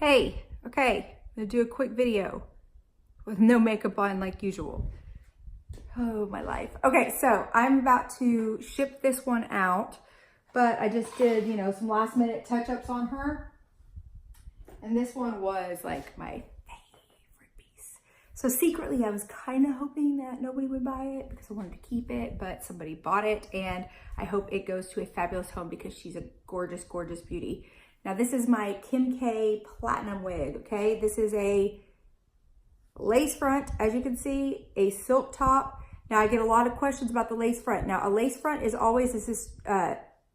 Hey, okay, I'm gonna do a quick video with no makeup on like usual. Oh, my life. Okay, so I'm about to ship this one out, but I just did, some last minute touch-ups on her. And this one was like my favorite piece. So secretly I was kind of hoping that nobody would buy it because I wanted to keep it, but somebody bought it and I hope it goes to a fabulous home because she's a gorgeous, gorgeous beauty. Now this is my Kim K Platinum wig, okay? This is a lace front, as you can see, a silk top. Now I get a lot of questions about the lace front. Now a lace front is always, this is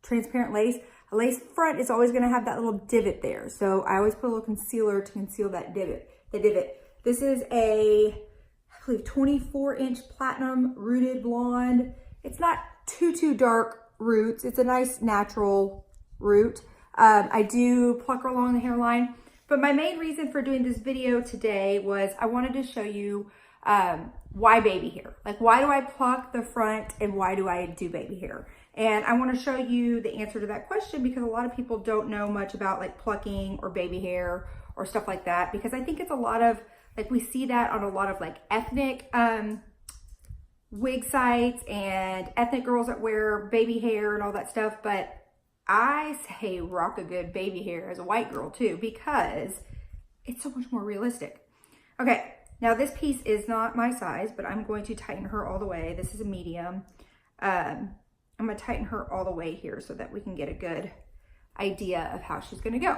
transparent lace. A lace front is always gonna have that little divot there. So I always put a little concealer to conceal that divot, the divot. This is I believe 24-inch platinum rooted blonde. It's not too dark roots. It's a nice natural root. I do pluck her along the hairline, but my main reason for doing this video today was I wanted to show you why baby hair. Like, why do I pluck the front and why do I do baby hair? And I want to show you the answer to that question because a lot of people don't know much about like plucking or baby hair or stuff like that, because I think it's a lot of, like, we see that on a lot of like ethnic wig sites and ethnic girls that wear baby hair and all that stuff. But I say rock a good baby hair as a white girl too, because it's so much more realistic. Okay, now this piece is not my size, but I'm going to tighten her all the way. This is a medium. I'm gonna tighten her all the way here so that we can get a good idea of how she's gonna go.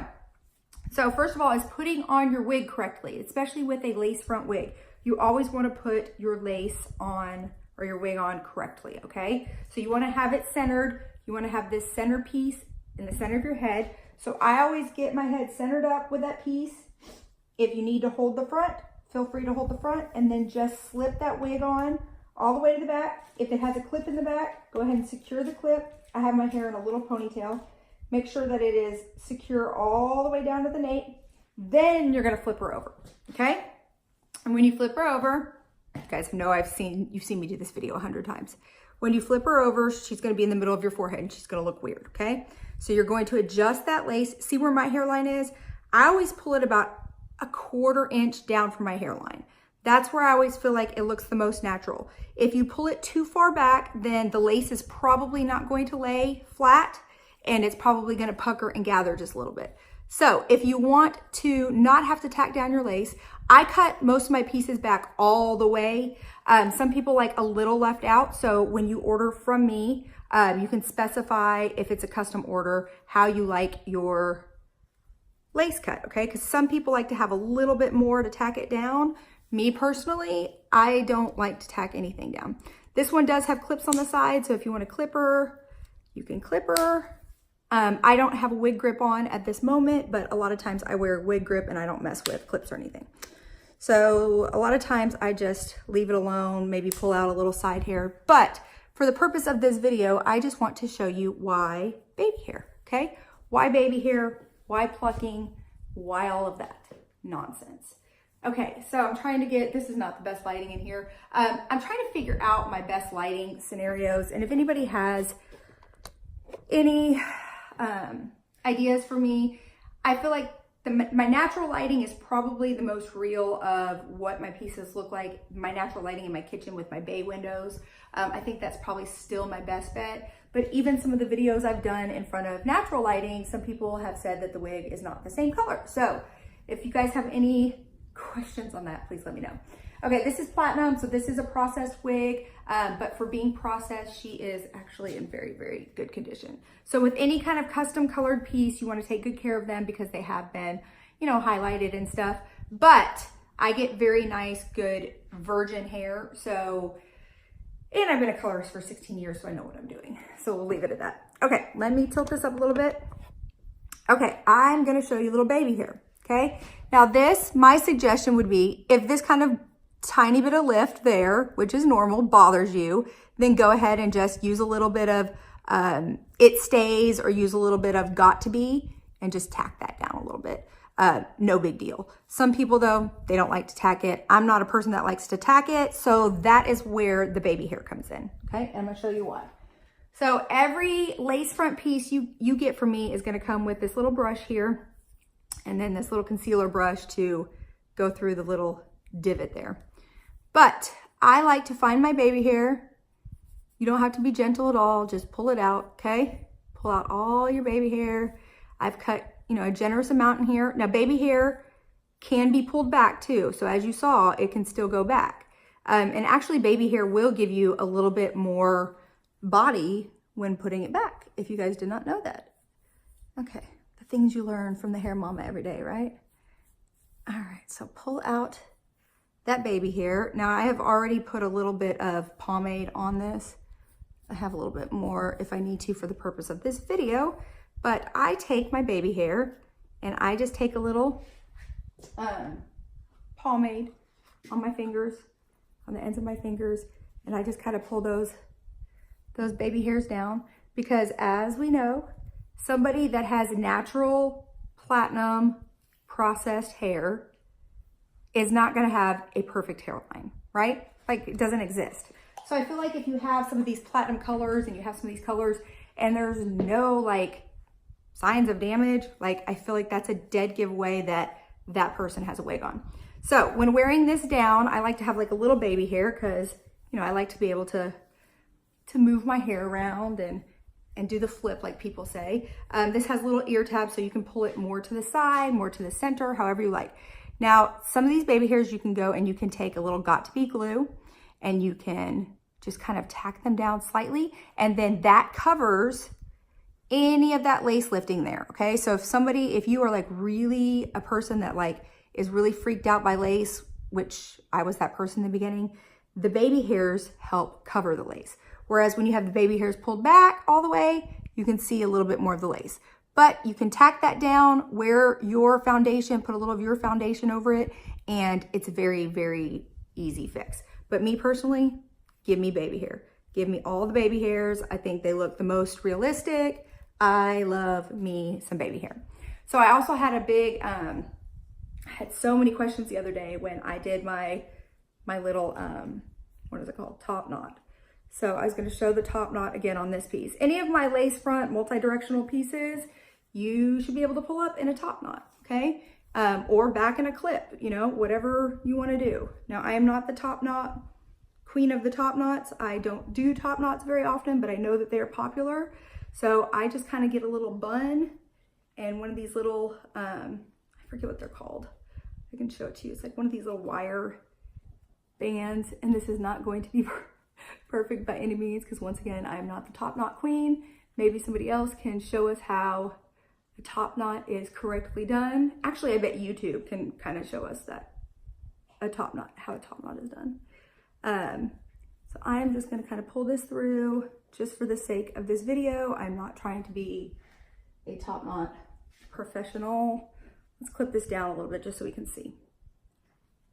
So first of all is putting on your wig correctly, especially with a lace front wig. You always wanna put your lace on or your wig on correctly, okay? So you wanna have it centered. You wanna have this center piece in the center of your head. So I always get my head centered up with that piece. If you need to hold the front, feel free to hold the front and then just slip that wig on all the way to the back. If it has a clip in the back, go ahead and secure the clip. I have my hair in a little ponytail. Make sure that it is secure all the way down to the nape. Then you're gonna flip her over, okay? And when you flip her over, you guys know you've seen me do this video 100 times. When you flip her over, she's gonna be in the middle of your forehead and she's gonna look weird, okay? So you're going to adjust that lace. See where my hairline is? I always pull it about a 1/4 inch down from my hairline. That's where I always feel like it looks the most natural. If you pull it too far back, then the lace is probably not going to lay flat and it's probably gonna pucker and gather just a little bit. So if you want to not have to tack down your lace, I cut most of my pieces back all the way. Some people like a little left out. So when you order from me, you can specify, if it's a custom order, how you like your lace cut, okay? Because some people like to have a little bit more to tack it down. Me personally, I don't like to tack anything down. This one does have clips on the side, so if you want to clip her, you can clip her. I don't have a wig grip on at this moment, but a lot of times I wear a wig grip and I don't mess with clips or anything. So a lot of times I just leave it alone, maybe pull out a little side hair. But for the purpose of this video, I just want to show you why baby hair, okay? Why baby hair, why plucking, why all of that nonsense. Okay, so I'm trying to get, this is not the best lighting in here. I'm trying to figure out my best lighting scenarios. And if anybody has any ideas for me, I feel like my natural lighting is probably the most real of what my pieces look like. My natural lighting in my kitchen with my bay windows. I think that's probably still my best bet. But even some of the videos I've done in front of natural lighting, some people have said that the wig is not the same color. So if you guys have any questions on that, please let me know. Okay, this is platinum, so this is a processed wig, but for being processed, she is actually in very, very good condition. So with any kind of custom colored piece, you want to take good care of them because they have been, highlighted and stuff. But I get very nice, good virgin hair. So, and I've been a colorist for 16 years, so I know what I'm doing. So we'll leave it at that. Okay, let me tilt this up a little bit. Okay, I'm gonna show you a little baby hair, okay? Now this, my suggestion would be, if this kind of tiny bit of lift there, which is normal, bothers you, then go ahead and just use a little bit of it stays, or use a little bit of got to be and just tack that down a little bit. No big deal. Some people though, they don't like to tack it. I'm not a person that likes to tack it, so that is where the baby hair comes in, okay? And I'm gonna show you why. So every lace front piece you get from me is gonna come with this little brush here. And then this little concealer brush to go through the little divot there. But I like to find my baby hair. You don't have to be gentle at all. Just pull it out, okay? Pull out all your baby hair. I've cut, you know, a generous amount in here. Now, baby hair can be pulled back too. So as you saw, it can still go back. And actually, baby hair will give you a little bit more body when putting it back, if you guys did not know that. Okay, the things you learn from the hair mama every day, right? All right, so pull out that baby hair. Now I have already put a little bit of pomade on this. I have a little bit more if I need to for the purpose of this video, but I take my baby hair and I just take a little pomade on my fingers, on the ends of my fingers, and I just kind of pull those baby hairs down, because as we know, somebody that has natural platinum processed hair is not going to have a perfect hairline, right? Like, it doesn't exist. So I feel like if you have some of these platinum colors and you have some of these colors and there's no like signs of damage, like I feel like that's a dead giveaway that that person has a wig on. So when wearing this down, I like to have like a little baby hair because, you know, I like to be able to move my hair around and do the flip like people say. This has little ear tabs so you can pull it more to the side, more to the center, however you like. Now, some of these baby hairs you can go and you can take a little got-to-be glue and you can just kind of tack them down slightly, and then that covers any of that lace lifting there, okay? So if you are like really a person that like is really freaked out by lace, which I was that person in the beginning, the baby hairs help cover the lace. Whereas when you have the baby hairs pulled back all the way, you can see a little bit more of the lace. But you can tack that down, wear your foundation, put a little of your foundation over it, and it's a very, very easy fix. But me personally, give me baby hair. Give me all the baby hairs. I think they look the most realistic. I love me some baby hair. So I also had a big, I had so many questions the other day when I did my little, what is it called? Top knot. So I was going to show the top knot again on this piece. Any of my lace front multi-directional pieces, you should be able to pull up in a top knot, okay? Or back in a clip, you know, whatever you want to do. Now, I am not the top knot queen of the top knots. I don't do top knots very often, but I know that they're popular. So I just kind of get a little bun and one of these little, I forget what they're called. I can show it to you. It's like one of these little wire bands, and this is not going to be perfect by any means, because once again, I'm not the top knot queen. Maybe somebody else can show us how a top knot is correctly done. Actually, I bet YouTube can kind of show us that how a top knot is done. So I'm just going to kind of pull this through just for the sake of this video. I'm not trying to be a top knot professional. Let's clip this down a little bit just so we can see.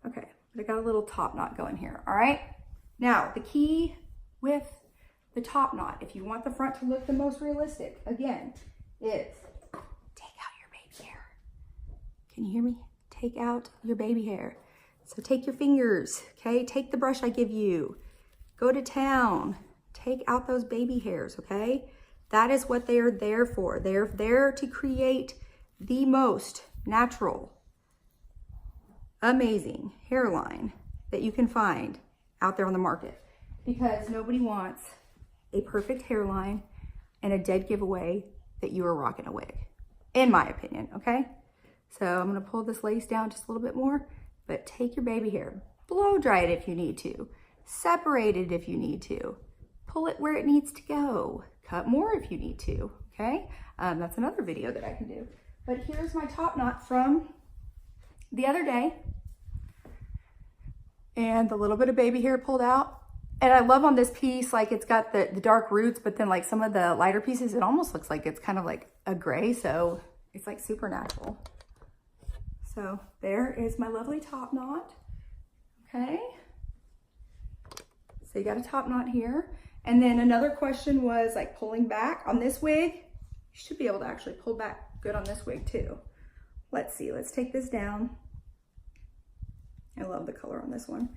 Okay, but I got a little top knot going here. All right. Now, the key with the top knot, if you want the front to look the most realistic, again, is take out your baby hair. Can you hear me? Take out your baby hair. So take your fingers, okay? Take the brush I give you. Go to town. Take out those baby hairs, okay? That is what they are there for. They're there to create the most natural, amazing hairline that you can find out there on the market, because nobody wants a perfect hairline and a dead giveaway that you are rocking a wig, in my opinion, okay? So I'm gonna pull this lace down just a little bit more, but take your baby hair, blow dry it if you need to, separate it if you need to, pull it where it needs to go, cut more if you need to, okay? That's another video that I can do. But here's my top knot from the other day, and the little bit of baby hair pulled out. And I love on this piece, like it's got the dark roots, but then like some of the lighter pieces, it almost looks like it's kind of like a gray. So it's like super natural. So there is my lovely top knot. Okay. So you got a top knot here. And then another question was like pulling back on this wig. You should be able to actually pull back good on this wig too. Let's see, let's take this down. I love the color on this one.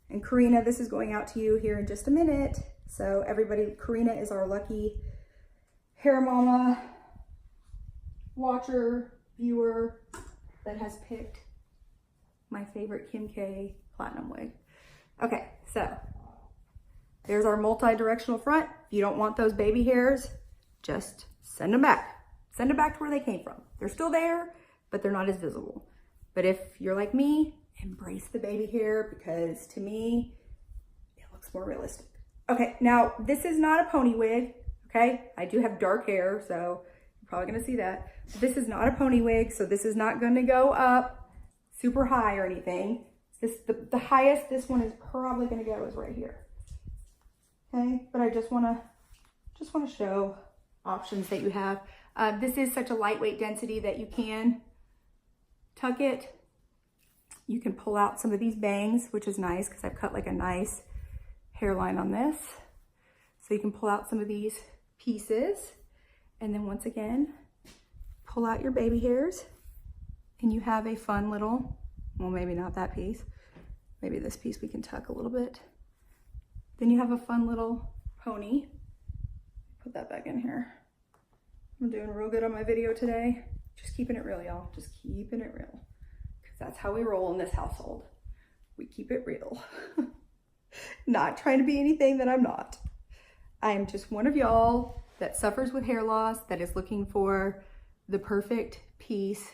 And Karina, this is going out to you here in just a minute. So everybody, Karina is our lucky hair mama watcher viewer that has picked my favorite Kim K platinum wig. Okay, so there's our multi-directional front. If you don't want those baby hairs, just send them back. Send them back to where they came from. They're still there, but they're not as visible. But if you're like me, embrace the baby hair, because to me, it looks more realistic. Okay, now this is not a pony wig, okay? I do have dark hair, so you're probably gonna see that. This is not a pony wig, so this is not gonna go up super high or anything. The highest this one is probably gonna go is right here. Okay, but I just wanna show options that you have. This is such a lightweight density that you can tuck it. You can pull out some of these bangs, which is nice because I've cut like a nice hairline on this. So you can pull out some of these pieces, and then once again, pull out your baby hairs, and you have a fun little, well, maybe not that piece. Maybe this piece we can tuck a little bit. Then you have a fun little pony. Put that back in here. I'm doing real good on my video today. Just keeping it real, y'all. Just keeping it real. Because that's how we roll in this household. We keep it real. Not trying to be anything that I'm not. I am just one of y'all that suffers with hair loss, that is looking for the perfect piece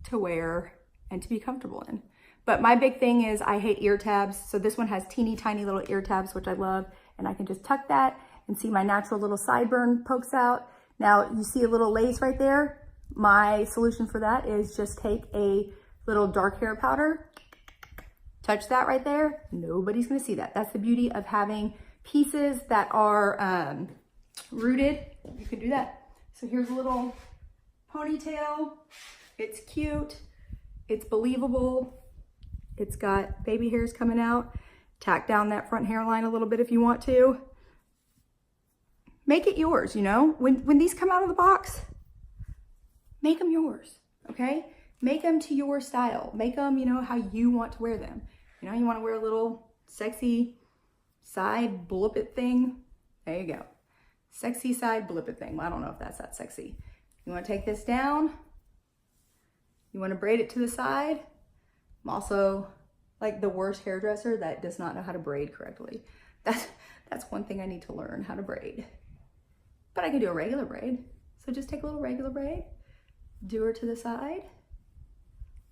to wear and to be comfortable in. But my big thing is I hate ear tabs. So this one has teeny tiny little ear tabs, which I love. And I can just tuck that and see my natural little sideburn pokes out. Now you see a little lace right there. My solution for that is just take a little dark hair powder, touch that right there. Nobody's gonna see that. That's the beauty of having pieces that are rooted. You can do that. So here's a little ponytail. It's cute. It's believable. It's got baby hairs coming out. Tack down that front hairline a little bit if you want to. Make it yours, you know? When these come out of the box, make them yours, okay? Make them to your style. Make them, you know, how you want to wear them. You know, you want to wear a little sexy side blip-it thing. There you go. Sexy side blip-it thing. Well, I don't know if that's that sexy. You want to take this down. You want to braid it to the side. I'm also like the worst hairdresser that does not know how to braid correctly. That's one thing I need to learn, how to braid. But I can do a regular braid. So just take a little regular braid, do her to the side,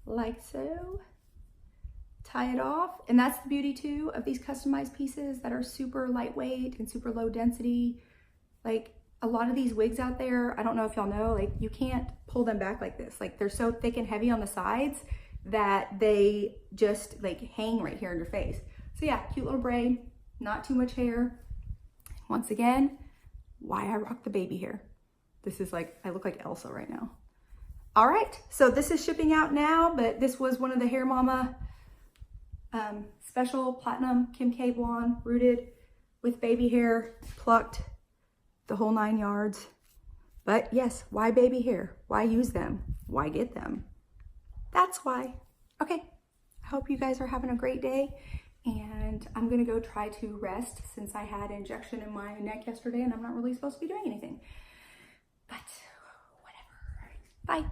like so. Tie it off. And that's the beauty too of these customized pieces that are super lightweight and super low density. Like a lot of these wigs out there, I don't know if y'all know, like you can't pull them back like this. Like they're so thick and heavy on the sides that they just like hang right here in your face. So yeah, cute little braid, not too much hair. Once again, why I rock the baby hair. This is like, I look like Elsa right now. All right, so this is shipping out now, but this was one of the Hair Mama special platinum Kim K blonde, rooted with baby hair, plucked, the whole 9 yards. But yes, why baby hair? Why use them? Why get them? That's why. Okay, I hope you guys are having a great day, and I'm gonna go try to rest since I had an injection in my neck yesterday and I'm not really supposed to be doing anything. But whatever. Bye.